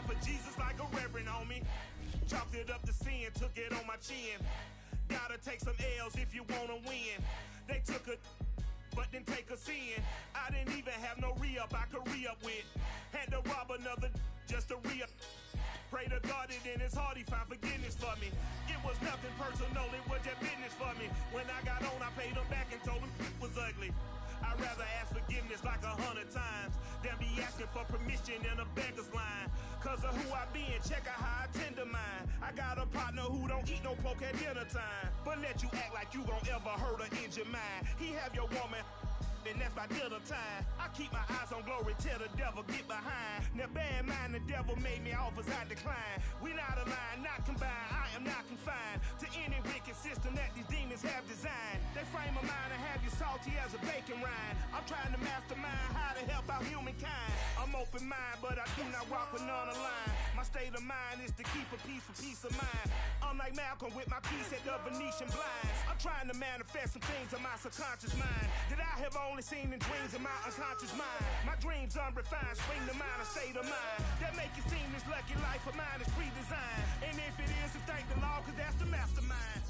died for Jesus like a reverend, homie. Chalked it up to sin, took it on my chin. Gotta take some L's if you wanna win. They took a but didn't take us in. I didn't even have no re-up I could re-up with. Had to rob another just to re-up. Pray to God that in his heart he found forgiveness for me. It was nothing personal, it was just business for me. When I got on, I paid him back and told him it was ugly. I'd rather ask forgiveness like 100 times than be asking for permission in a beggar's line. Cause of who I be and check out how I tend to mine. I got a partner who don't eat no pork at dinner time, but let you act like you gon' ever hurt or injure mine. He have your woman and that's by dinner time. I keep my eyes on glory till the devil get behind. Now bear in mind the devil made me offers I decline. We not aligned, not combined, I am not confined to any wicked system that these demons have designed. They frame a mind and have you salty as a bacon rind. I'm trying to mastermind how to help out humankind. I'm open mind, but I do not walk with none aligned. My state of mind is to keep a peace for peace of mind. I'm like Malcolm with my piece at the Venetian blinds. I'm trying to manifest some things in my subconscious mind that I have only seen in dreams in my unconscious mind. My dreams unrefined, spring to mind, a state of mind that make it seem this lucky life of mine is pre-designed. And if it is, then thank the Lord, cause that's the mastermind.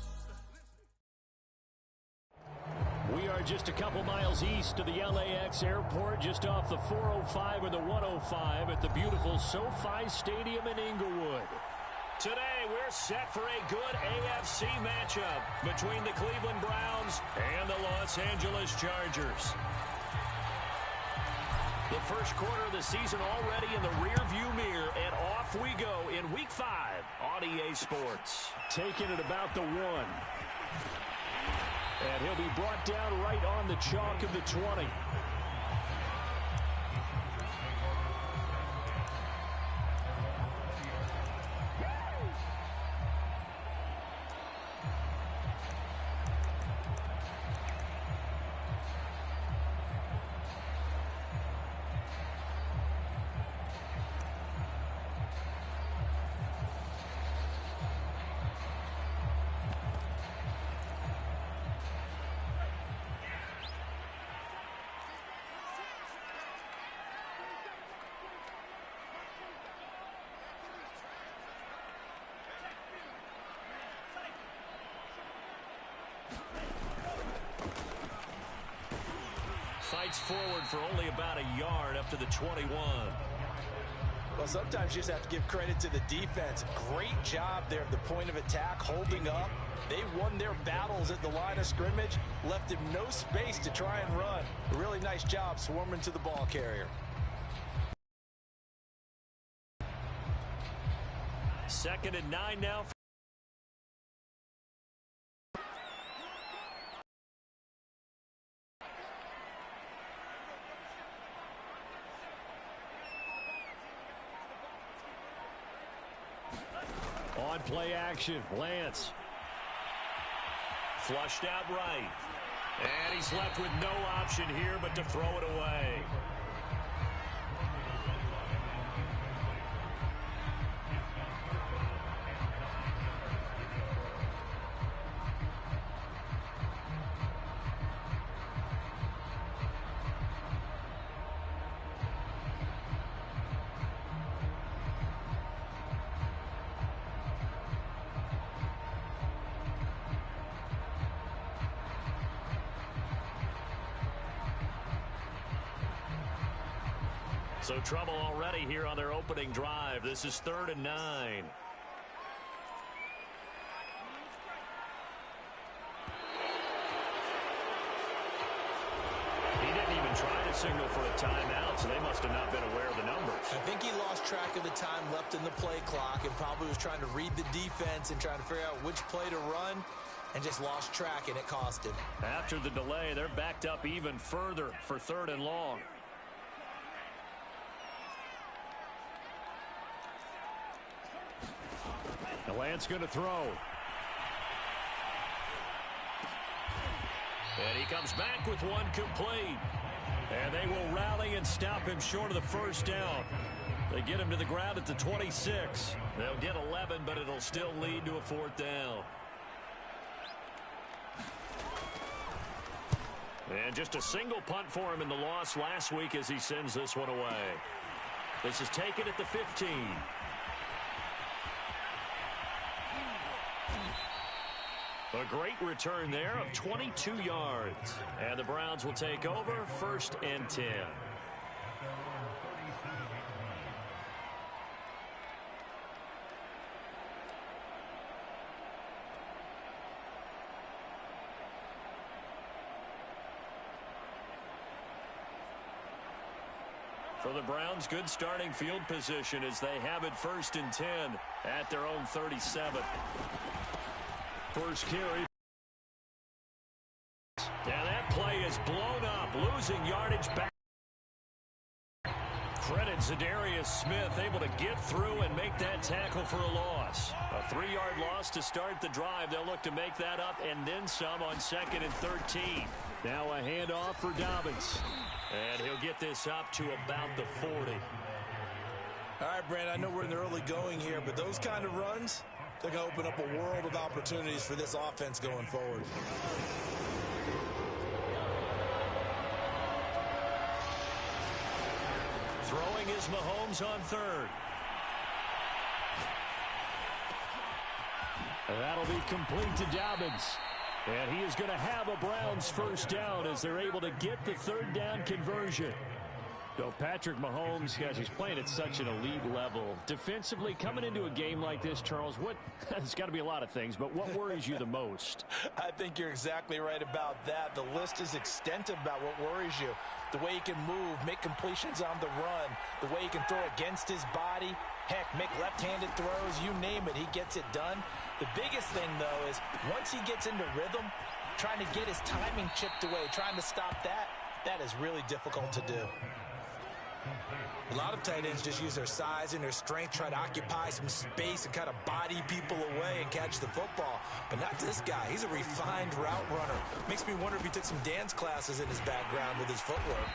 We are just a couple miles east of the LAX airport, just off the 405 or the 105 at the beautiful SoFi Stadium in Inglewood. Today, we're set for a good AFC matchup between the Cleveland Browns and the Los Angeles Chargers. The first quarter of the season already in the rearview mirror, and off we go in Week 5 on EA Sports. Taking it about the 1. And he'll be brought down right on the chalk of the 20. Fights forward for only about a yard up to the 21. Well, sometimes you just have to give credit to the defense. Great job there at the point of attack, holding up. They won their battles at the line of scrimmage, left him no space to try and run. A really nice job swarming to the ball carrier. Second and 9 now. On play action, Lance. Flushed out right. And he's left with no option here but to throw it away. So trouble already here on their opening drive. This is 3rd and 9. He didn't even try to signal for a timeout, so they must have not been aware of the numbers. I think he lost track of the time left in the play clock and probably was trying to read the defense and trying to figure out which play to run and just lost track, and it cost him. After the delay, they're backed up even further for 3rd and long. The Lance going to throw. And he comes back with one complete. And they will rally and stop him short of the first down. They get him to the ground at the 26. They'll get 11, but it'll still lead to a 4th down. And just a single punt for him in the loss last week as he sends this one away. This is taken at the 15. A great return there of 22 yards. And the Browns will take over 1st and 10. For the Browns, good starting field position as they have it 1st and 10 at their own 37. First carry. And that play is blown up, losing yardage back. Credit Zadarius Smith, able to get through and make that tackle for a loss. A 3-yard loss to start the drive. They'll look to make that up and then some on 2nd and 13. Now a handoff for Dobbins. And he'll get this up to about the 40. All right, Brandon, I know we're in the early going here, but those kind of runs, they're going to open up a world of opportunities for this offense going forward. Throwing is Mahomes on 3rd. That'll be complete to Dobbins. And he is going to have a Browns 1st down as they're able to get the 3rd down conversion. So Patrick Mahomes, guys, he's playing at such an elite level. Defensively, coming into a game like this, Charles, it's got to be a lot of things, but what worries you the most? I think you're exactly right about that. The list is extensive about what worries you. The way he can move, make completions on the run, the way he can throw against his body, heck, make left-handed throws, you name it, he gets it done. The biggest thing, though, is once he gets into rhythm, trying to get his timing chipped away, trying to stop that is really difficult to do. A lot of tight ends just use their size and their strength, try to occupy some space and kind of body people away and catch the football. But not this guy. He's a refined route runner. Makes me wonder if he took some dance classes in his background with his footwork.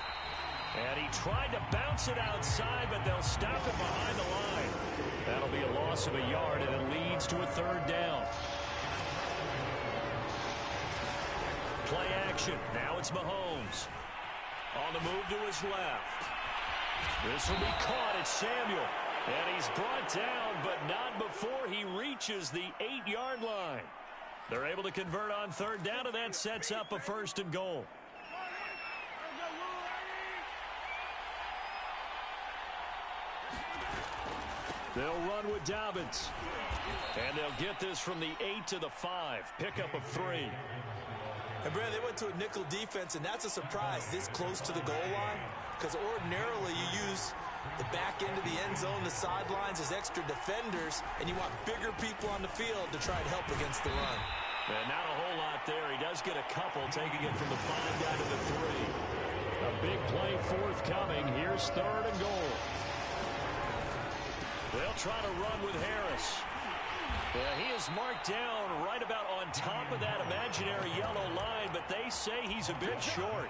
And he tried to bounce it outside, but they'll stop it behind the line. That'll be a loss of a yard, and it leads to a 3rd down. Play action. Now it's Mahomes. On the move to his left. This will be caught. It's Samuel. And he's brought down, but not before he reaches the 8-yard line. They're able to convert on 3rd down, and that sets up a 1st and goal. They'll run with Dobbins. And they'll get this from the 8 to the 5. Pickup of 3. And, Brad, they went to a nickel defense, and that's a surprise this close to the goal line. Because ordinarily you use the back end of the end zone, the sidelines as extra defenders, and you want bigger people on the field to try and help against the run. And not a whole lot there. He does get a couple, taking it from the 5 down to the 3. A big play forthcoming. Here's 3rd and goal. They'll try to run with Harris. Yeah, he is marked down right about on top of that imaginary yellow line, but they say he's a bit short.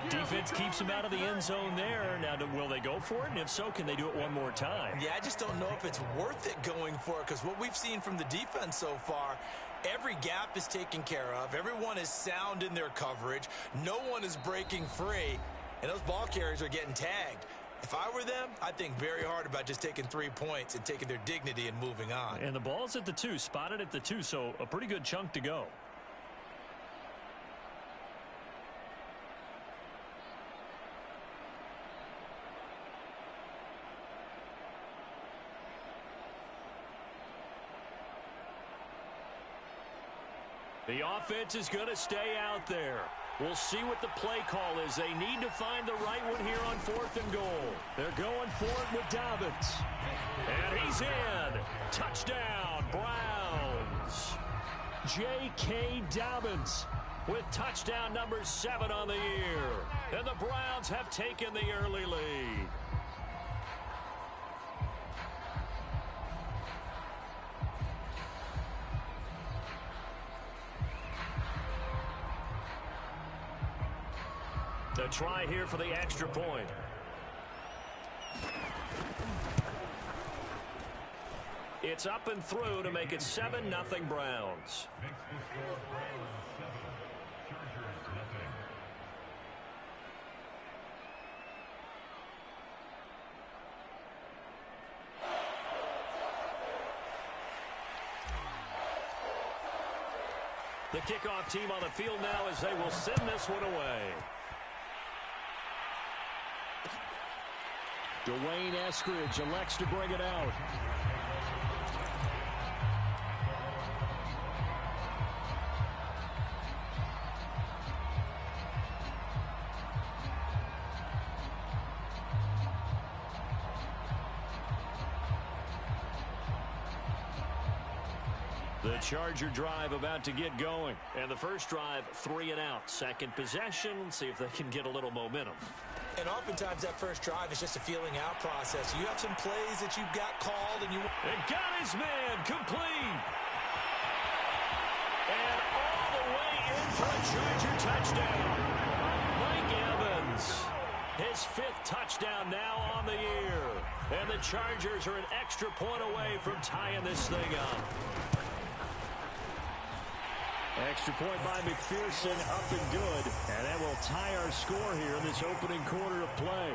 Defense keeps him out of the end zone there. Now, will they go for it? And if so, can they do it one more time? Yeah, I just don't know if it's worth it going for it, because what we've seen from the defense so far, every gap is taken care of. Everyone is sound in their coverage. No one is breaking free, and those ball carriers are getting tagged. If I were them, I'd think very hard about just taking 3 points and taking their dignity and moving on. And the ball's at the 2, spotted at the 2, so a pretty good chunk to go. The offense is going to stay out there. We'll see what the play call is. They need to find the right one here on 4th and goal. They're going for it with Dobbins. And he's in. Touchdown, Browns. J.K. Dobbins with touchdown number 7 on the year. And the Browns have taken the early lead. The try here for the extra point. It's up and through to make it 7-0 Browns. The kickoff team on the field now as they will send this one away. Dwayne Eskridge elects to bring it out. The Charger drive about to get going. And the first drive, 3 and out. Second possession, see if they can get a little momentum. And oftentimes that first drive is just a feeling out process. You have some plays that you've got called and you... It got his man complete. And all the way in for a Charger touchdown. Mike Evans, his 5th touchdown now on the year. And the Chargers are an extra point away from tying this thing up. Extra point by McPherson, up and good. And that will tie our score here in this opening quarter of play.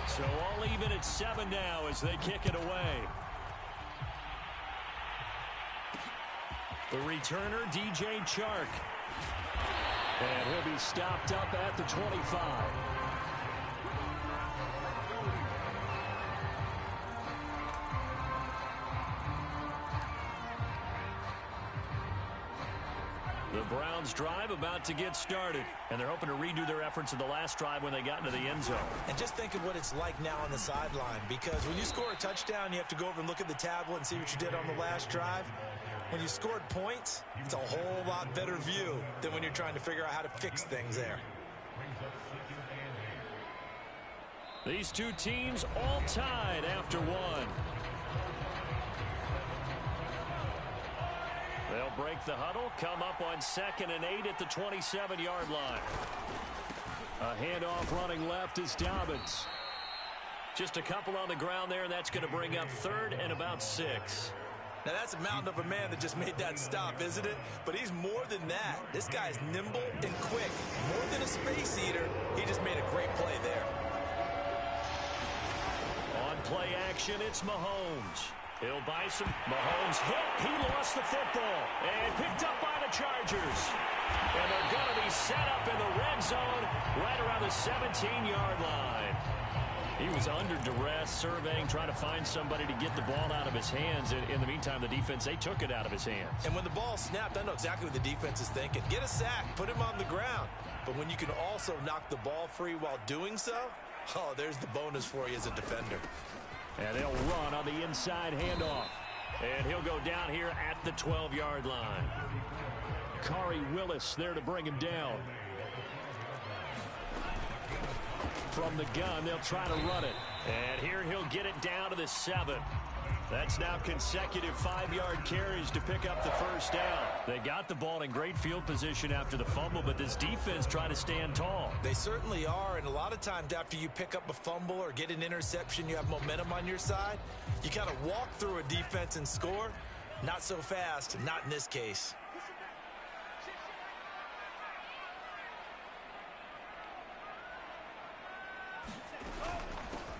So all even at 7 now as they kick it away. The returner, DJ Chark. And he'll be stopped up at the 25. The Browns drive about to get started, and they're hoping to redo their efforts in the last drive when they got into the end zone. And just think of what it's like now on the sideline, because when you score a touchdown, you have to go over and look at the tablet and see what you did on the last drive. When you scored points, it's a whole lot better view than when you're trying to figure out how to fix things there. These two teams all tied after one. They'll break the huddle, come up on 2nd and 8 at the 27-yard line. A handoff running left is Dobbins. Just a couple on the ground there, and that's going to bring up 3rd and about 6. Now, that's a mountain of a man that just made that stop, isn't it? But he's more than that. This guy's nimble and quick. More than a space eater, he just made a great play there. On play action, it's Mahomes. He'll buy some. Mahomes hit. He lost the football. And picked up by the Chargers. And they're going to be set up in the red zone right around the 17-yard line. He was under duress, surveying, trying to find somebody to get the ball out of his hands. In the meantime, the defense, they took it out of his hands. And when the ball snapped, I know exactly what the defense is thinking. Get a sack, put him on the ground. But when you can also knock the ball free while doing so, oh, there's the bonus for you as a defender. And they'll run on the inside handoff. And he'll go down here at the 12-yard line. Khari Willis there to bring him down. From the gun, they'll try to run it. And here he'll get it down to the 7. That's now consecutive 5-yard carries to pick up the first down. They got the ball in great field position after the fumble, but this defense trying to stand tall. They certainly are, and a lot of times after you pick up a fumble or get an interception, you have momentum on your side. You kind of walk through a defense and score. Not so fast, not in this case.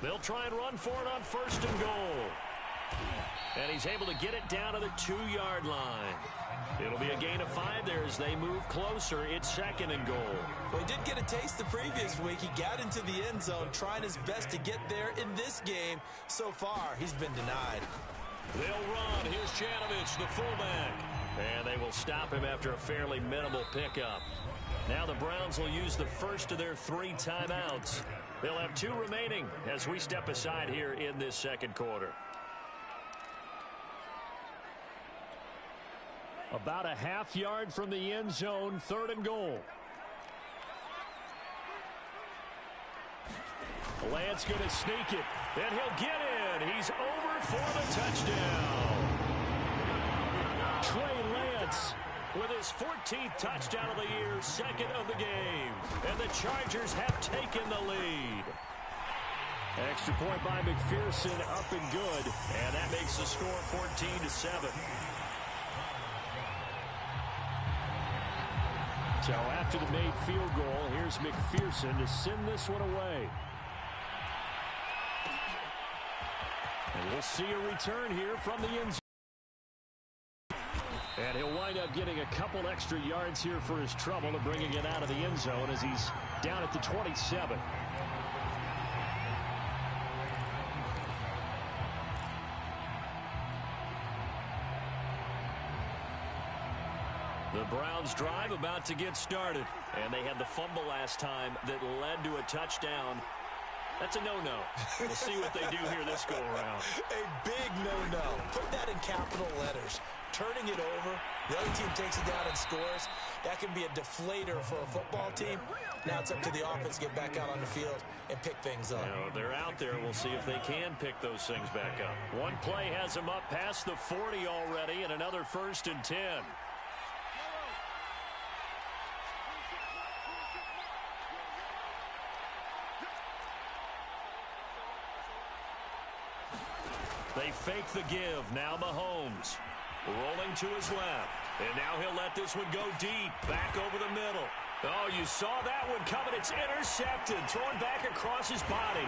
They'll try and run for it on 1st and goal. And he's able to get it down to the 2-yard line. It'll be a gain of 5 there as they move closer. It's 2nd and goal. Well, he did get a taste the previous week. He got into the end zone, trying his best to get there in this game. So far, he's been denied. They'll run. Here's Janovich, the fullback. And they will stop him after a fairly minimal pickup. Now the Browns will use the first of their 3 timeouts. They'll have 2 remaining as we step aside here in this second quarter. About a half-yard from the end zone, 3rd and goal. Lance going to sneak it, and he'll get in. He's over for the touchdown. Trey Lance with his 14th touchdown of the year, 2nd of the game. And the Chargers have taken the lead. Extra point by McPherson, up and good. And that makes the score 14-7. So after the made field goal, here's McPherson to send this one away. And we'll see a return here from the end zone. And he'll wind up getting a couple extra yards here for his trouble to bringing it out of the end zone as he's down at the 27. The Browns drive about to get started. And they had the fumble last time that led to a touchdown. That's a no-no. We'll see what they do here this go-around. A big no-no. Put that in capital letters. Turning it over, the other team takes it down and scores. That can be a deflator for a football team. Now it's up to the offense to get back out on the field and pick things up. You know, they're out there. We'll see if they can pick those things back up. One play has them up past the 40 already, and another 1st and 10. They fake the give. Now Mahomes rolling to his left. And now he'll let this one go deep. Back over the middle. Oh, you saw that one coming. It's intercepted. Thrown back across his body.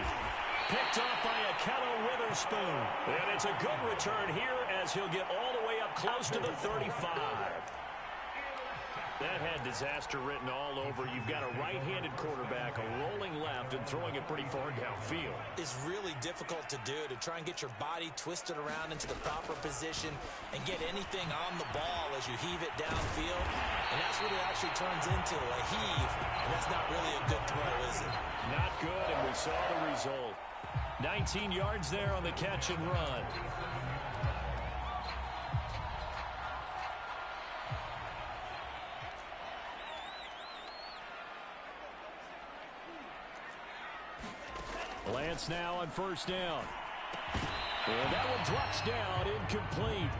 Picked off by Ahkello Witherspoon. And it's a good return here as he'll get all the way up close to the 35. That had disaster written all over. You've got a right-handed quarterback, a rolling left, and throwing it pretty far downfield. It's really difficult to do, to try and get your body twisted around into the proper position and get anything on the ball as you heave it downfield. And that's what it actually turns into, a heave. And that's not really a good throw, is it? Not good, and we saw the result. 19 yards there on the catch and run. Lance now on 1st down. And that one drops down, incomplete.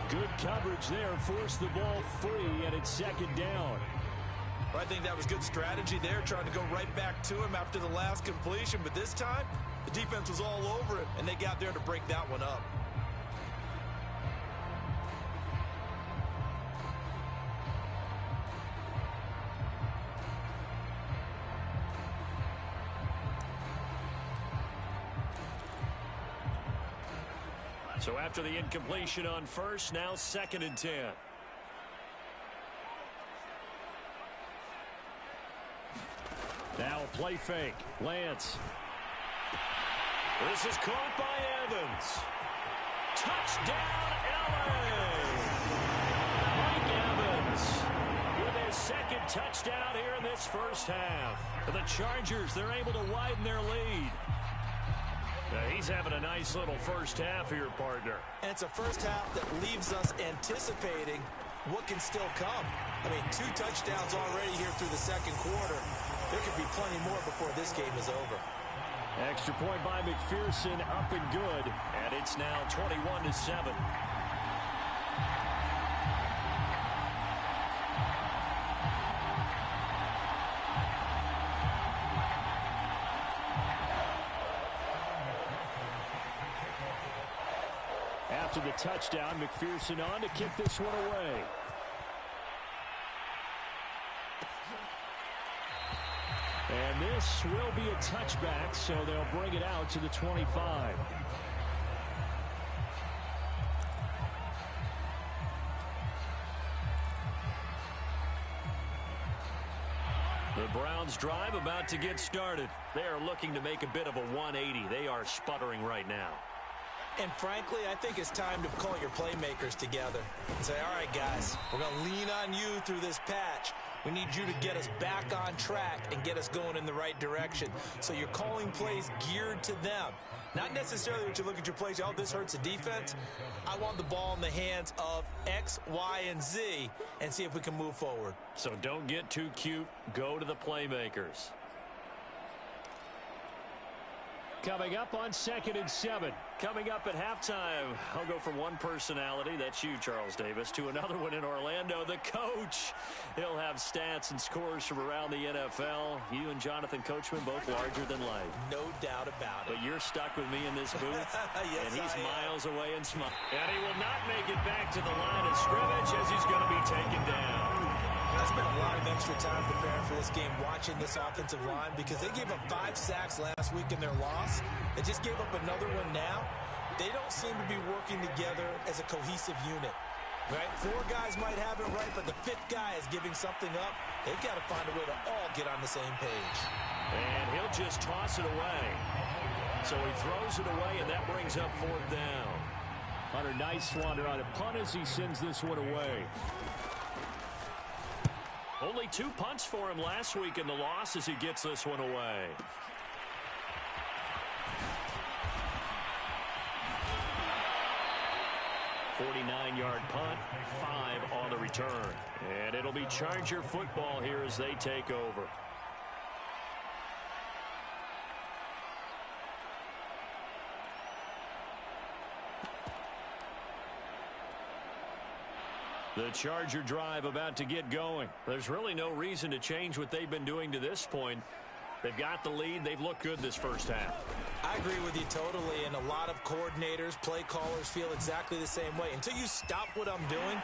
Good coverage there, forced the ball free, and it's 2nd down. Well, I think that was good strategy there, trying to go right back to him after the last completion. But this time, the defense was all over it, and they got there to break that one up. So after the incompletion on 1st, now 2nd and 10. Now a play fake. Lance. This is caught by Evans. Touchdown, LA! Mike Evans with his 2nd touchdown here in this 1st half. For the Chargers, they're able to widen their lead. He's having a nice little 1st half here, partner. And it's a 1st half that leaves us anticipating what can still come. I mean, 2 touchdowns already here through the 2nd quarter. There could be plenty more before this game is over. Extra point by McPherson, up and good. And it's now 21-7. After the touchdown, McPherson on to kick this one away. And this will be a touchback, so they'll bring it out to the 25. The Browns drive about to get started. They are looking to make a bit of a 180. They are sputtering right now. And frankly, I think it's time to call your playmakers together and say, all right, guys, we're going to lean on you through this patch. We need you to get us back on track and get us going in the right direction. So you're calling plays geared to them. Not necessarily what you look at your plays, oh, this hurts the defense. I want the ball in the hands of X, Y, and Z and see if we can move forward. So don't get too cute. Go to the playmakers. Coming up on 2nd and 7. Coming up at halftime, I'll go from one personality, that's you, Charles Davis, to another one in Orlando, the coach. He'll have stats and scores from around the NFL. You and Jonathan Coachman, both larger than life. No doubt about it. But you're stuck with me in this booth, yes, and he's miles away and smart. And he will not make it back to the line of scrimmage as he's going to be taken down. I spent a lot of extra time preparing for this game, watching this offensive line, because they gave up 5 sacks last week in their loss. They just gave up another one now. they don't seem to be working together as a cohesive unit. Right? 4 guys might have it right, but the 5th guy is giving something up. They've got to find a way to all get on the same page. And he'll just toss it away. So he throws it away, and that brings up 4th down. Hunter, nice one on a punt as he sends this one away. Only 2 punts for him last week in the loss as he gets this one away. .49-yard punt, 5 on the return. And it'll be Charger football here as they take over. The Charger drive about to get going. There's really no reason to change what they've been doing to this point. They've got the lead. They've looked good this first half. I agree with you totally, and a lot of coordinators, play callers feel exactly the same way. Until you stop what I'm doing,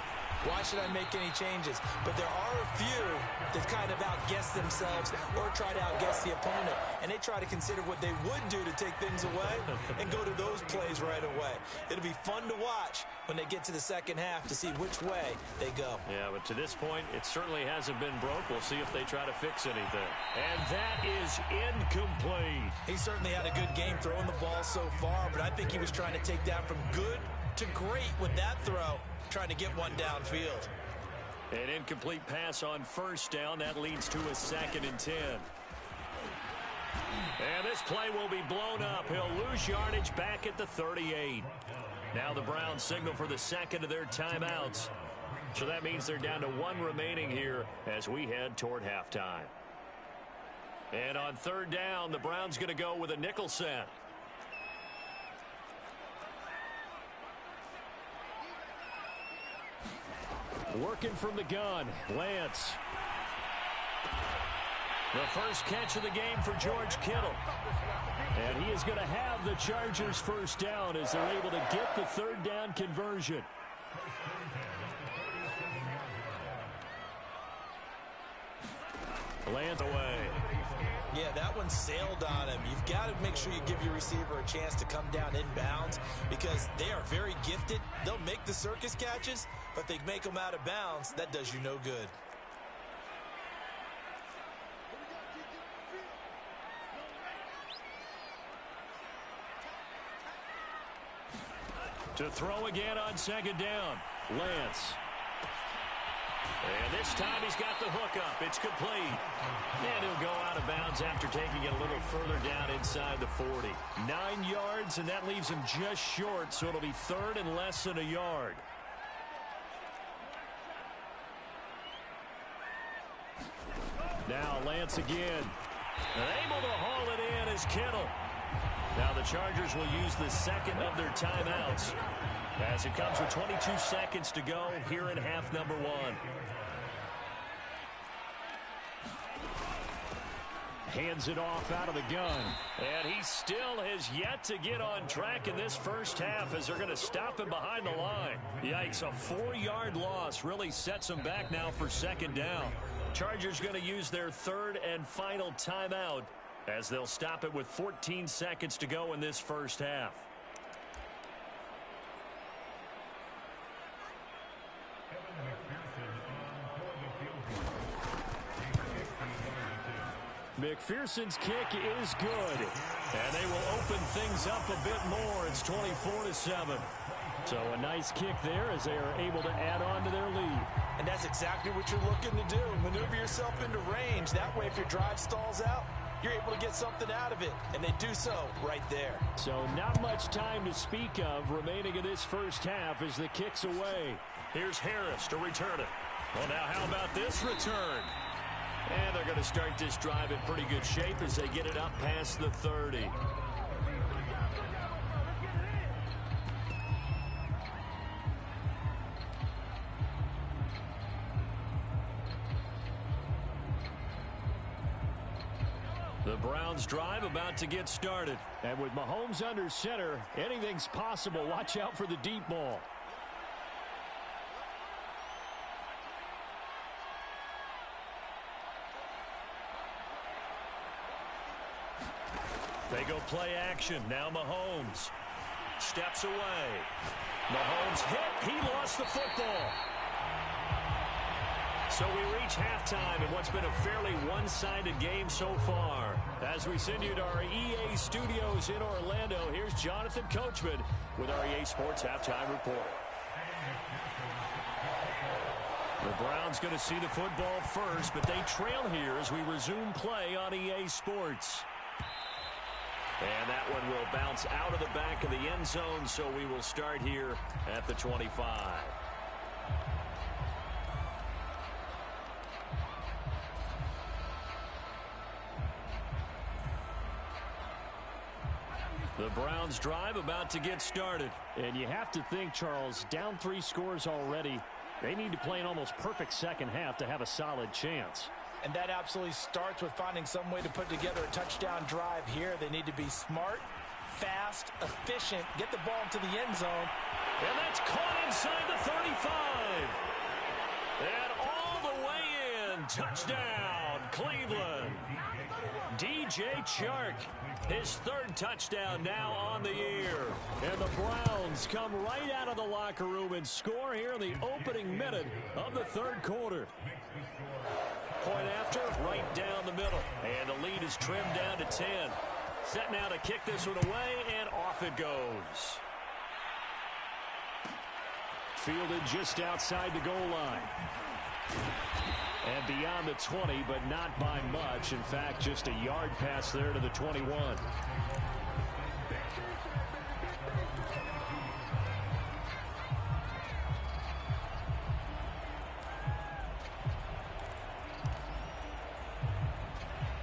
why should I make any changes? But there are a few that kind of outguess themselves or try to outguess the opponent, and they try to consider what they would do to take things away and go to those plays right away. It'll be fun to watch when they get to the second half to see which way they go. Yeah, but to this point, it certainly hasn't been broke. We'll see if they try to fix anything. And that is incomplete. He certainly had a good game throwing the ball so far, but I think he was trying to take that from good to great with that throw, trying to get one downfield. An incomplete pass on first down. That leads to a 2nd and 10. And this play will be blown up. He'll lose yardage back at the 38. Now the Browns signal for the 2nd of their timeouts. So that means they're down to 1 remaining here as we head toward halftime. And on 3rd down, the Browns going to go with a nickel set. Working from the gun, Lance. The first catch of the game for George Kittle. And he is going to have the Chargers first down as they're able to get the 3rd down conversion. Lance away. Yeah, that one sailed on him. You've got to make sure you give your receiver a chance to come down inbounds because they are very gifted. They'll make the circus catches, but they make them out of bounds. That does you no good. To throw again on 2nd down, Lance. And this time he's got the hook up. It's complete. And he'll go out of bounds after taking it a little further down inside the 40. 9 yards, and that leaves him just short, so it'll be 3rd and less than a yard. Now Lance again. And able to haul it in is Kittle. Now the Chargers will use the 2nd of their timeouts as it comes with 22 seconds to go here in half number 1. Hands it off out of the gun. And he still has yet to get on track in this first half as they're going to stop him behind the line. Yikes, a 4-yard loss really sets him back now for 2nd down. Chargers going to use their 3rd and final timeout as they'll stop it with 14 seconds to go in this first half. McPherson's kick is good, and they will open things up a bit more. It's 24-7. So a nice kick there as they are able to add on to their lead. And that's exactly what you're looking to do. Maneuver yourself into range. That way, if your drive stalls out, you're able to get something out of it, and they do so right there. So not much time to speak of remaining in this first half as the kick's away. Here's Harris to return it. Well, now how about this return? And they're going to start this drive in pretty good shape as they get it up past the 30. The Browns drive about to get started. And with Mahomes under center, anything's possible. Watch out for the deep ball. They go play action. Now Mahomes. steps away. Mahomes hit. He lost the football. So we reach halftime in what's been a fairly one-sided game so far. As we send you to our EA studios in Orlando, here's Jonathan Coachman with our EA Sports Halftime Report. The Browns going to see the football first, but they trail here as we resume play on EA Sports. And that one will bounce out of the back of the end zone, so we will start here at the 25. The Browns drive about to get started. And you have to think, Charles, down 3 scores already. They need to play an almost perfect second half to have a solid chance. And that absolutely starts with finding some way to put together a touchdown drive here. They need to be smart, fast, efficient, get the ball into the end zone. And that's caught inside the 35. And all the way in. Touchdown, Cleveland. DJ Chark, his 3rd touchdown now on the year. And the Browns come right out of the locker room and score here in the opening minute of the 3rd quarter. Point after, right down the middle. And the lead is trimmed down to 10. Set now to kick this one away, and off it goes. Fielded just outside the goal line. And beyond the 20, but not by much. In fact, just a yard pass there to the 21.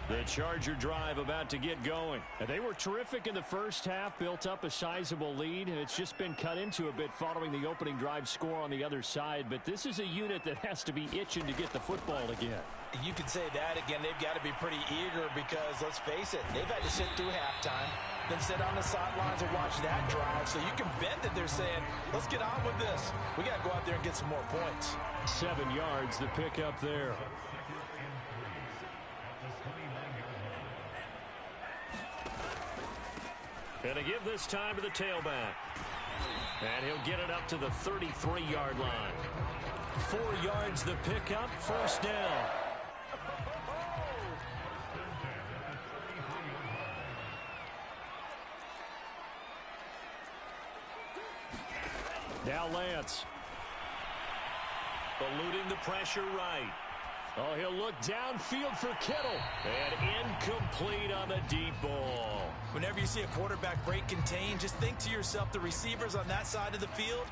The Charger drive about to get going. And they were terrific in the first half, built up a sizable lead, and it's just been cut into a bit following the opening drive score on the other side. But this is a unit that has to be itching to get the football again. You can say that again. They've got to be pretty eager because, let's face it, they've had to sit through halftime, then sit on the sidelines and watch that drive. So you can bet that they're saying, let's get on with this. We got to go out there and get some more points. 7 yards the pick up there. Going to give this time to the tailback. And he'll get it up to the 33-yard line. 4 yards the pickup, first down. Now Lance. Eluding the pressure right. Oh, he'll look downfield for Kittle. And incomplete on the deep ball. Whenever you see a quarterback break contain, just think to yourself, the receivers on that side of the field,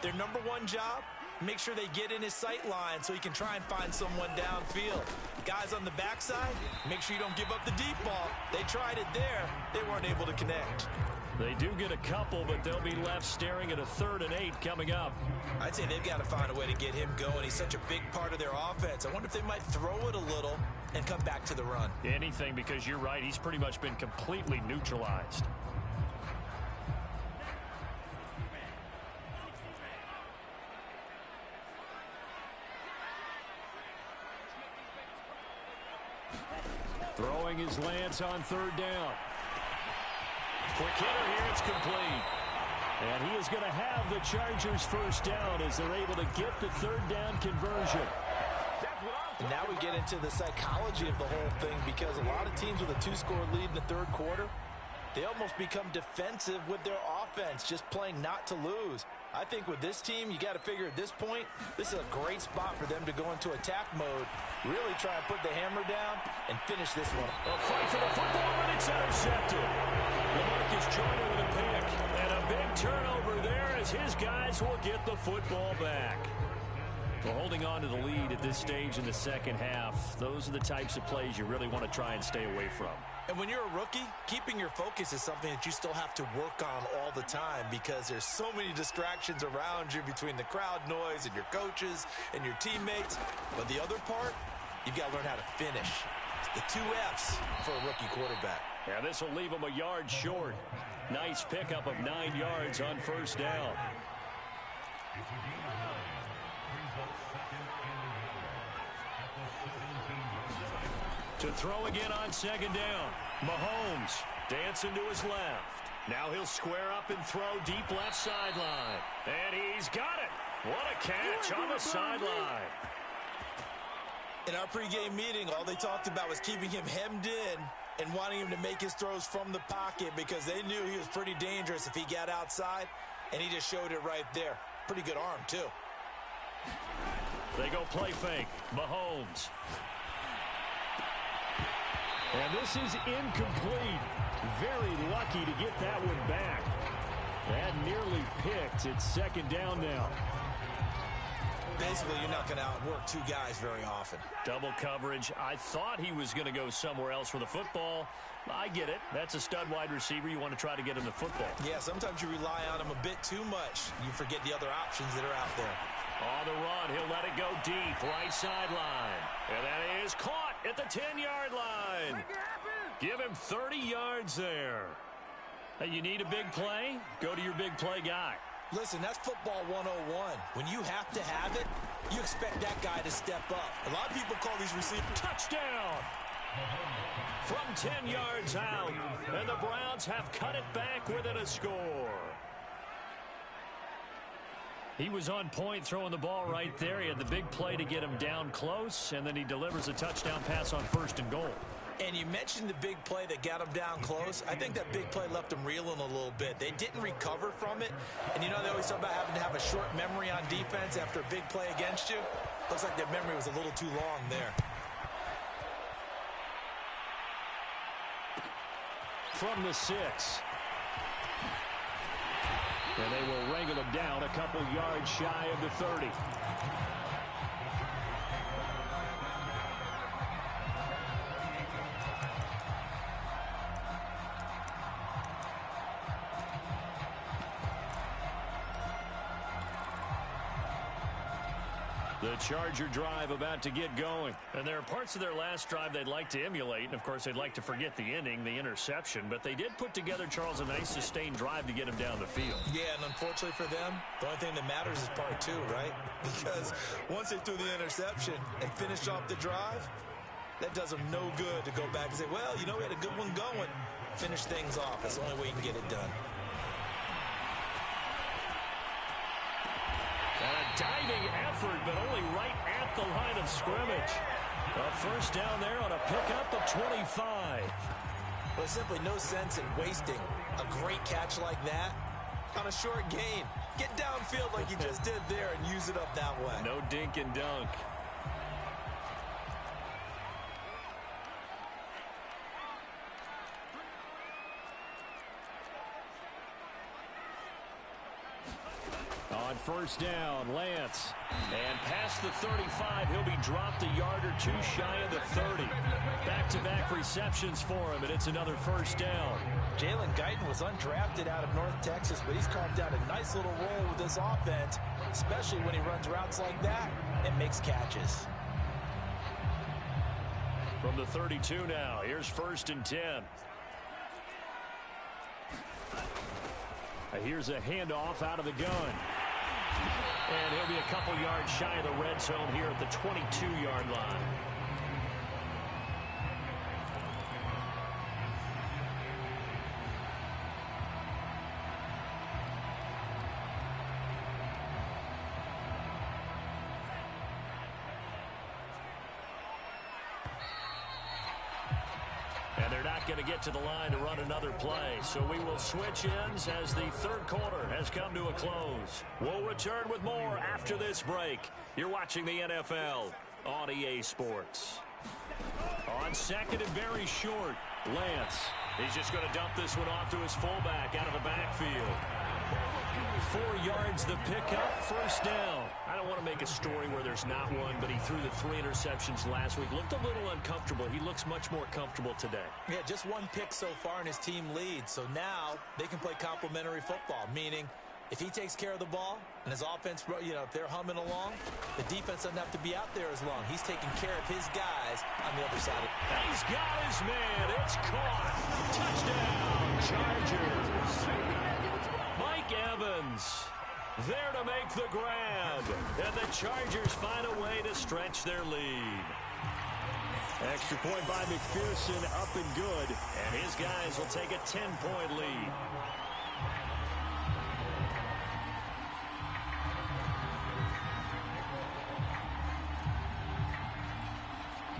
their number one job, make sure they get in his sight line so he can try and find someone downfield. Guys on the backside, make sure you don't give up the deep ball. They tried it there. They weren't able to connect. They do get a couple, but they'll be left staring at a 3rd and 8 coming up. I'd say they've got to find a way to get him going. He's such a big part of their offense. I wonder if they might throw it a little and come back to the run. Anything, because you're right. He's pretty much been completely neutralized. Throwing his Lance on 3rd down. Quick hitter here, it's complete. And he is going to have the Chargers first down as they're able to get the 3rd down conversion. And now we get into the psychology of the whole thing, because a lot of teams with a 2-score lead in the 3rd quarter, they almost become defensive with their offense, just playing not to lose. I think with this team, you got to figure at this point, this is a great spot for them to go into attack mode, really try and put the hammer down and finish this one. A fight for the football, and it's intercepted. LaMarcus Joyner with a pick, and a big turnover there as his guys will get the football back. Well, holding on to the lead at this stage in the second half, those are the types of plays you really want to try and stay away from. And when you're a rookie, keeping your focus is something that you still have to work on all the time, because there's so many distractions around you between the crowd noise and your coaches and your teammates. But the other part, you've got to learn how to finish. The 2 F's for a rookie quarterback. Yeah, this will leave him a yard short. Nice pickup of 9 yards on first down. To throw again on second down. Mahomes dancing to his left. Now he'll square up and throw deep left sideline. And he's got it. What a catch on the sideline. In our pregame meeting, all they talked about was keeping him hemmed in and wanting him to make his throws from the pocket because they knew he was pretty dangerous if he got outside, and he just showed it right there. Pretty good arm, too. They go play fake. Mahomes. And this is incomplete. Very lucky to get that one back. That nearly picked. It's second down now. Basically, you're not going to outwork two guys very often. Double coverage. I thought he was going to go somewhere else for the football. I get it. That's a stud wide receiver. You want to try to get him the football. Yeah, sometimes you rely on him a bit too much. You forget the other options that are out there. On the run, he'll let it go deep, right sideline. And that is caught at the 10-yard line. Give him 30 yards there. Hey, you need a big play? Go to your big play guy. Listen, that's football 101. When you have to have it, you expect that guy to step up. A lot of people call these receivers touchdown from 10 yards out. And the Browns have cut it back within a score. He was on point throwing the ball right there. He had the big play to get him down close, and then he delivers a touchdown pass on 1st and goal. And you mentioned the big play that got him down close. I think that big play left him reeling a little bit. They didn't recover from it. And you know they always talk about having to have a short memory on defense after a big play against you. Looks like that memory was a little too long there. From the 6. And they will wrangle him down a couple yards shy of the 30. The Charger drive about to get going. And there are parts of their last drive they'd like to emulate. And, of course, they'd like to forget the inning, the interception. But they did put together, Charles, a nice sustained drive to get him down the field. Yeah, and unfortunately for them, the only thing that matters is part 2, right? Because once they threw the interception and finished off the drive, that does them no good to go back and say, well, you know, we had a good one going. Finish things off. That's the only way you can get it done. A diving effort, but only right at the line of scrimmage. A first down there on a pickup of 25. There's simply no sense in wasting a great catch like that on a short gain. Get downfield like you just did there and use it up that way. No dink and dunk. On first down, Lance. And past the 35, he'll be dropped a yard or two shy of the 30. Back-to-back receptions for him, and it's another first down. Jalen Guyton was undrafted out of North Texas, but he's carved out a nice little role with this offense, especially when he runs routes like that and makes catches. From the 32 now, here's 1st and 10. Here's a handoff out of the gun. And he'll be a couple yards shy of the red zone here at the 22-yard line. And they're not going to get to the line to run another play. So we will switch ends as the third quarter has come to a close. We'll return with more after this break. You're watching the NFL on EA Sports. On second and very short, Lance. He's just going to dump this one off to his fullback out of the backfield. 4 yards the pickup, first down. I don't want to make a story where there's not one, but he threw the 3 interceptions last week. Looked a little uncomfortable. He looks much more comfortable today. Yeah, just 1 pick so far and his team leads. So now they can play complementary football, meaning if he takes care of the ball and his offense, you know, if they're humming along, the defense doesn't have to be out there as long. He's taking care of his guys on the other side of it. He's got his man. It's caught. Touchdown, Chargers. Mike Evans there to make the grab. And the Chargers find a way to stretch their lead. Extra point by McPherson, up and good. And his guys will take a 10-point lead.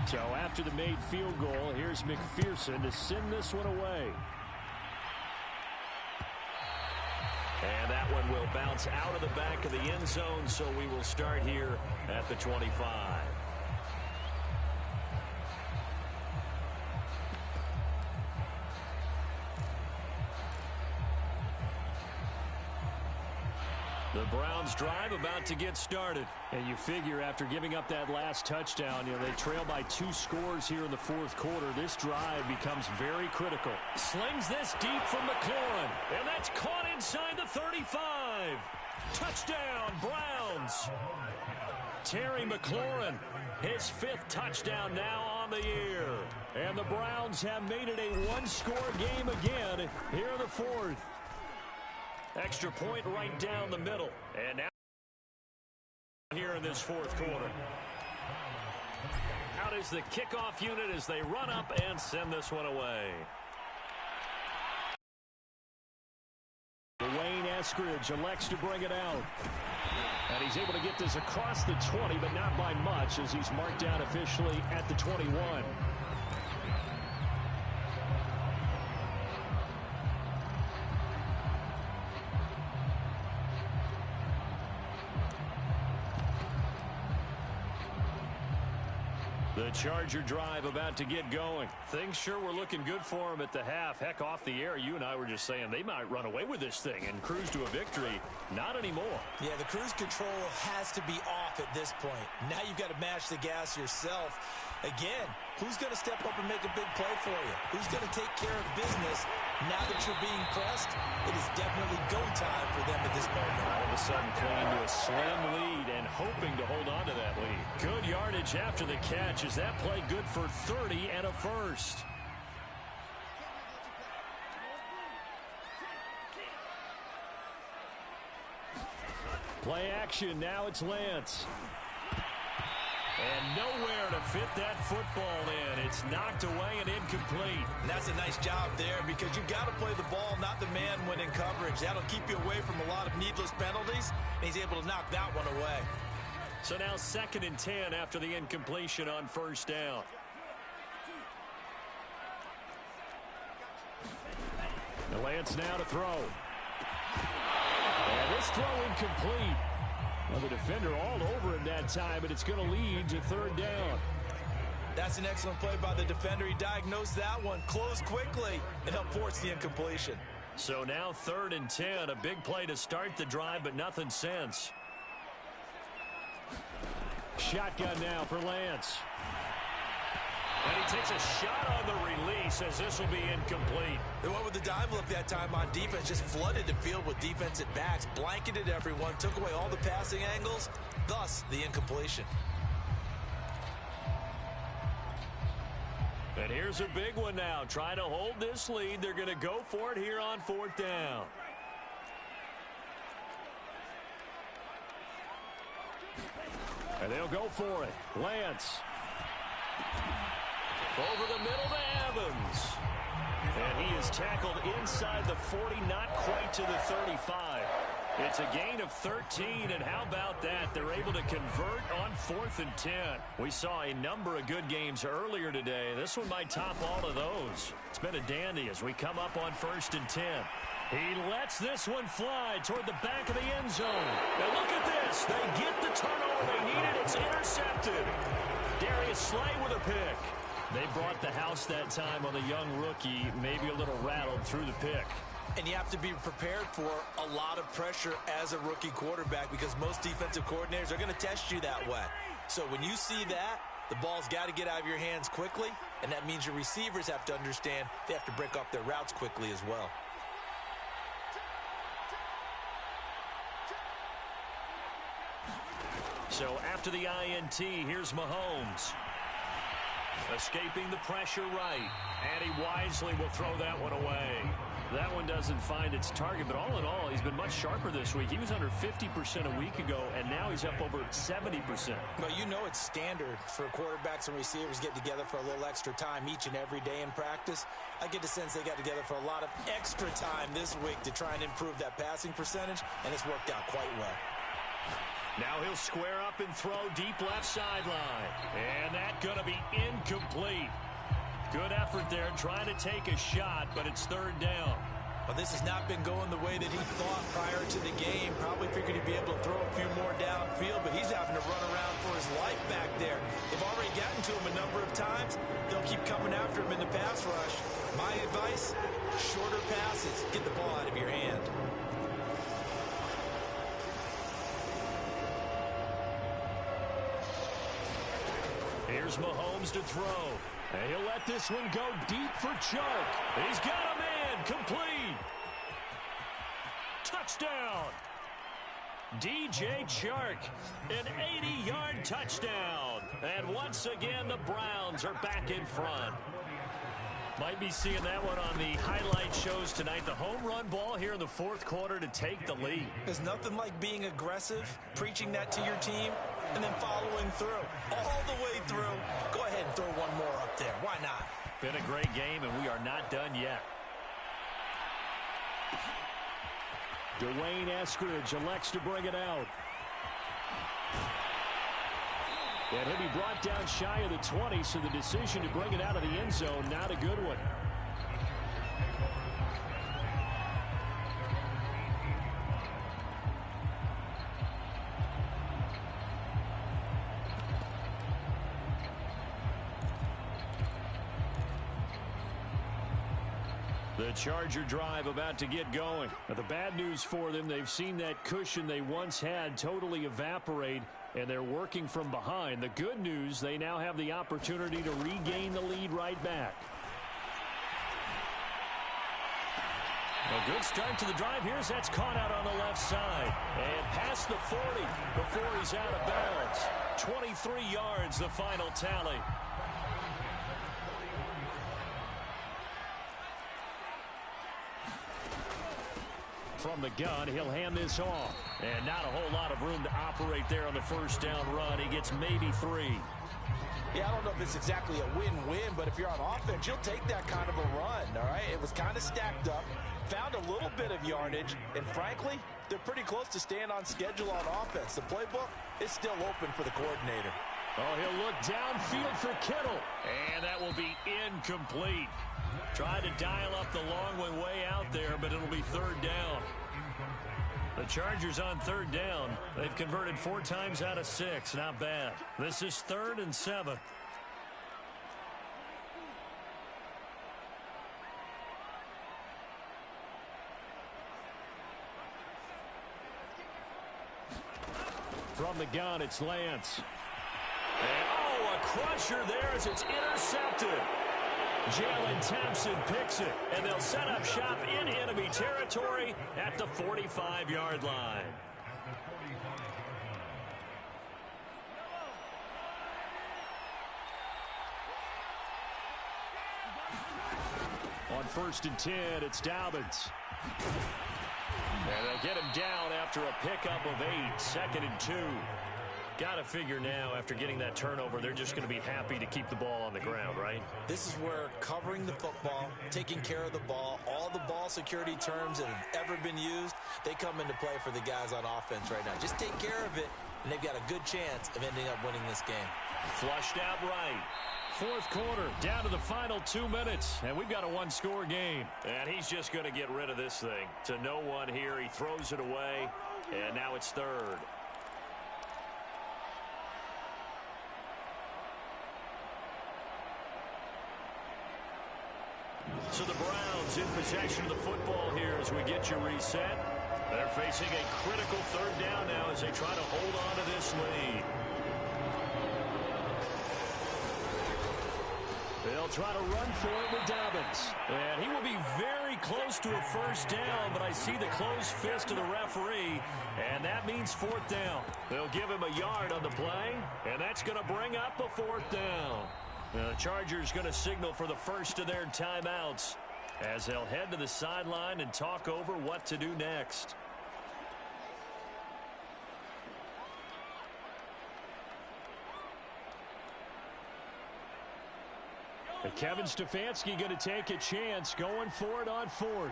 So after the made field goal, here's McPherson to send this one away. And that one will bounce out of the back of the end zone, so we will start here at the 25. The Browns drive about to get started. And you figure after giving up that last touchdown, they trail by 2 scores here in the fourth quarter. This drive becomes very critical. Slings this deep from McLaurin. And that's caught inside the 35. Touchdown, Browns. Terry McLaurin, his 5th touchdown now on the year. And the Browns have made it a 1-score game again here in the fourth. Extra point right down the middle. And now here in this fourth quarter. Out is the kickoff unit as they run up and send this one away. Wayne Eskridge elects to bring it out. And he's able to get this across the 20, but not by much as he's marked down officially at the 21. The Charger drive about to get going. Things sure were looking good for him at the half. Heck, off the air, you and I were just saying they might run away with this thing and cruise to a victory. Not anymore. Yeah, the cruise control has to be off at this point. Now you've got to mash the gas yourself. Again, who's going to step up and make a big play for you? Who's going to take care of business now that you're being pressed? It is definitely go time for them at this moment. All of a sudden playing to a slim lead and hoping to hold on to that lead. Good yardage after the catch. Is that play good for 30 and a first? Play action. Now it's Lance. And nowhere to fit that football in. It's knocked away and incomplete. And that's a nice job there because you've got to play the ball, not the man when in coverage. That'll keep you away from a lot of needless penalties. And he's able to knock that one away. So now 2nd and 10 after the incompletion on first down. The Lance now to throw. And this throw incomplete. Well, the defender all over him that time, but it's going to lead to 3rd down. That's an excellent play by the defender. He diagnosed that one, closed quickly, and helped force the incompletion. So now 3rd and 10, a big play to start the drive, but nothing since. Shotgun now for Lance. And he takes a shot on the release as this will be incomplete. They went with the dive look that time on defense, just flooded the field with defensive backs, blanketed everyone, took away all the passing angles, thus the incompletion. And here's a big one now. Trying to hold this lead. They're going to go for it here on 4th down. And they'll go for it. Lance. Over the middle to Evans. And he is tackled inside the 40, not quite to the 35. It's a gain of 13, and how about that? They're able to convert on 4th and 10. We saw a number of good games earlier today. This one might top all of those. It's been a dandy as we come up on 1st and 10. He lets this one fly toward the back of the end zone. And look at this. They get the turnover they needed. It's intercepted. Darius Slay with a pick. They brought the house that time on the young rookie, maybe a little rattled through the pick. And you have to be prepared for a lot of pressure as a rookie quarterback because most defensive coordinators are going to test you that way. So when you see that, the ball's got to get out of your hands quickly, and that means your receivers have to understand they have to break off their routes quickly as well. So after the INT, here's Mahomes. Escaping the pressure right. And he wisely will throw that one away. That one doesn't find its target, but all in all, he's been much sharper this week. He was under 50% a week ago, and now he's up over 70%. Well, you know it's standard for quarterbacks and receivers get together for a little extra time each and every day in practice. I get the sense they got together for a lot of extra time this week to try and improve that passing percentage, and it's worked out quite well. Now he'll square up and throw deep left sideline. And that's going to be incomplete. Good effort there trying to take a shot, but it's third down. Well, this has not been going the way that he thought prior to the game. Probably figured he'd be able to throw a few more downfield, but he's having to run around for his life back there. They've already gotten to him a number of times. They'll keep coming after him in the pass rush. My advice, shorter passes. Get the ball out of your hand. Here's Mahomes to throw. And he'll let this one go deep for Chark. He's got a man complete. Touchdown. DJ Chark, an 80-yard touchdown. And once again, the Browns are back in front. Might be seeing that one on the highlight shows tonight. The home run ball here in the fourth quarter to take the lead. There's nothing like being aggressive, preaching that to your team, and then following through. All the way through. Go ahead and throw one more up there. Why not? Been a great game, and we are not done yet. Dwayne Eskridge elects to bring it out. And he'll be brought down shy of the 20, so the decision to bring it out of the end zone, not a good one. The Charger drive about to get going. Now, the bad news for them, they've seen that cushion they once had totally evaporate, and they're working from behind. The good news, they now have the opportunity to regain the lead right back. A good start to the drive. Here's that's caught out on the left side. And past the 40 before he's out of bounds. 23 yards, the final tally. From the gun, he'll hand this off. And not a whole lot of room to operate there on the first down run. He gets maybe 3. Yeah, I don't know if it's exactly a win-win, but if you're on offense, you'll take that kind of a run, all right? It was kind of stacked up, found a little bit of yardage, and frankly, they're pretty close to staying on schedule on offense. The playbook is still open for the coordinator. Oh, he'll look downfield for Kittle. And that will be incomplete. Tried to dial up the long one way out there, but it'll be third down. The Chargers on third down. They've converted 4 times out of 6. Not bad. This is 3rd and 7. From the gun, it's Lance. And, oh, a crusher there as it's intercepted. Jalen Thompson picks it, and they'll set up shop in enemy territory at the 45-yard line. On 1st and 10, it's Dobbins. And they'll get him down after a pickup of 8, 2nd and 2. Got to figure now, after getting that turnover, they're just going to be happy to keep the ball on the ground, right? This is where covering the football, taking care of the ball, all the ball security terms that have ever been used, they come into play for the guys on offense right now. Just take care of it, and they've got a good chance of ending up winning this game. Flushed out right. 4th quarter, down to the final 2 minutes, and we've got a 1-score game. And he's just going to get rid of this thing. To no one here, he throws it away, and now it's 3rd. So the Browns in possession of the football here as we get you reset. They're facing a critical 3rd down now as they try to hold on to this lead. They'll try to run for it with Dobbins. And he will be very close to a 1st down, but I see the closed fist of the referee, and that means 4th down. They'll give him a yard on the play, and that's going to bring up a 4th down. The Chargers going to signal for the first of their timeouts as they'll head to the sideline and talk over what to do next. And Kevin Stefanski going to take a chance going for it on fourth.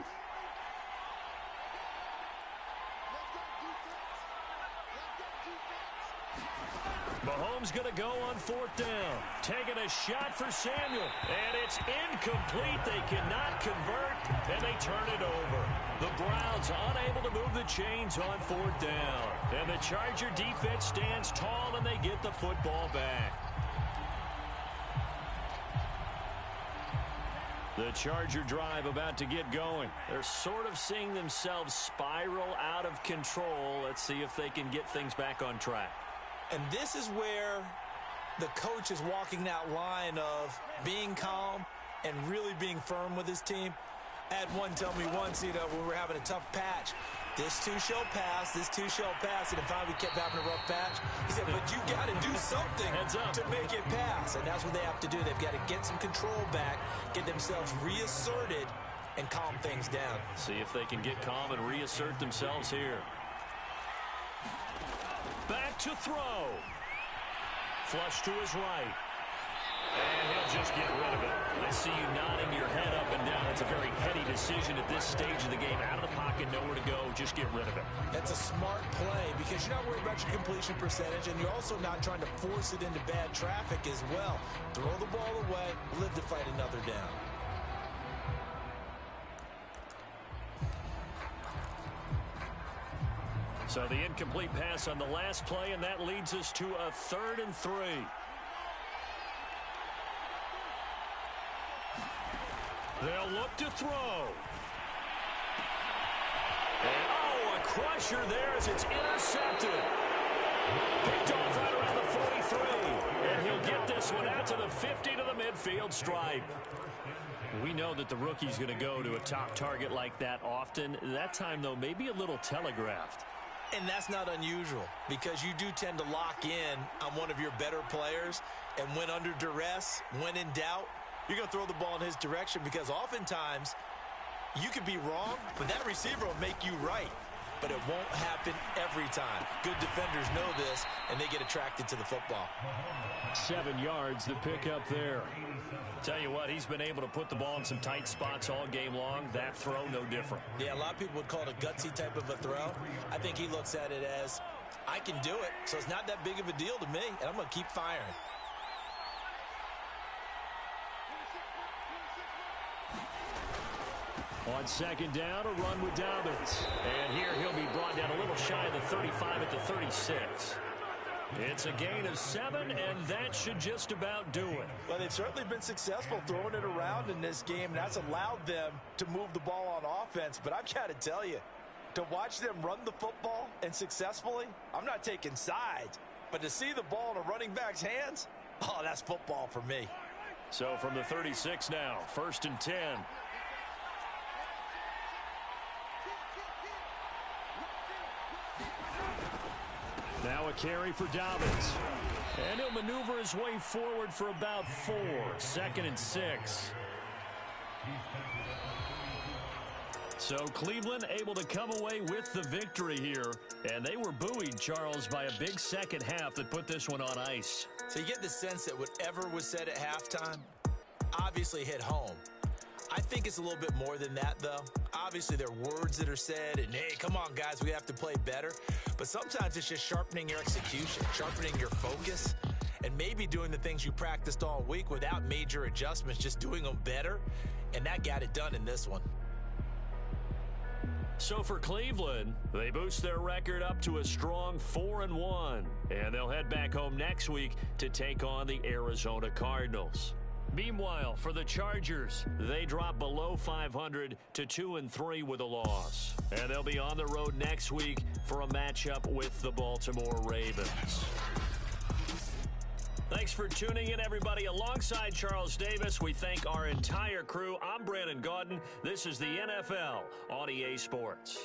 Mahomes going to go on fourth down. Taking a shot for Samuel. And it's incomplete. They cannot convert, and they turn it over. The Browns unable to move the chains on fourth down. And the Charger defense stands tall, and they get the football back. The Charger drive about to get going. They're sort of seeing themselves spiral out of control. Let's see if they can get things back on track. And this is where the coach is walking that line of being calm and really being firm with his team. I had one tell me once, when we were having a tough patch, this too shall pass, this too shall pass. And finally we kept having a rough patch. He said, but you got to do something to make it pass. And that's what they have to do. They've got to get some control back, get themselves reasserted, and calm things down. See if they can get calm and reassert themselves here. Back to throw. Flush to his right. And he'll just get rid of it. I see you nodding your head up and down. It's a very heady decision at this stage of the game. Out of the pocket, nowhere to go. Just get rid of it. That's a smart play because you're not worried about your completion percentage, and you're also not trying to force it into bad traffic as well. Throw the ball away, live to fight another down. So the incomplete pass on the last play, and that leads us to a 3rd and 3. They'll look to throw. And, a crusher there as it's intercepted. Picked off right around the 43. And he'll get this one out to the 50 to the midfield stripe. We know that the rookie's going to go to a top target like that often. That time, though, maybe a little telegraphed. And that's not unusual because you do tend to lock in on one of your better players, and when under duress, when in doubt, you're going to throw the ball in his direction because oftentimes you could be wrong, but that receiver will make you right. But it won't happen every time. Good defenders know this, and they get attracted to the football. 7 yards, the pickup there. Tell you what, he's been able to put the ball in some tight spots all game long. That throw, no different. Yeah, a lot of people would call it a gutsy type of a throw. I think he looks at it as, I can do it, so it's not that big of a deal to me, and I'm going to keep firing. On second down, a run with Dobbins. And here he'll be brought down a little shy of the 35 at the 36. It's a gain of 7, and that should just about do it. Well, they've certainly been successful throwing it around in this game, and that's allowed them to move the ball on offense. But I've got to tell you, to watch them run the football and successfully, I'm not taking sides. But to see the ball in a running back's hands, oh, that's football for me. So from the 36 now, 1st and 10. Now a carry for Dobbins. And he'll maneuver his way forward for about 4. 2nd and 6. So Cleveland able to come away with the victory here. And they were buoyed, Charles, by a big second half that put this one on ice. So you get the sense that whatever was said at halftime obviously hit home. I think it's a little bit more than that, though. Obviously, there are words that are said, and, hey, come on, guys, we have to play better. But sometimes it's just sharpening your execution, sharpening your focus, and maybe doing the things you practiced all week without major adjustments, just doing them better. And that got it done in this one. So for Cleveland, they boost their record up to a strong 4-1. And they'll head back home next week to take on the Arizona Cardinals. Meanwhile, for the Chargers, they drop below 500 to 2-3 with a loss. And they'll be on the road next week for a matchup with the Baltimore Ravens. Thanks for tuning in, everybody. Alongside Charles Davis, we thank our entire crew. I'm Brandon Gaudin. This is the NFL on EA Sports.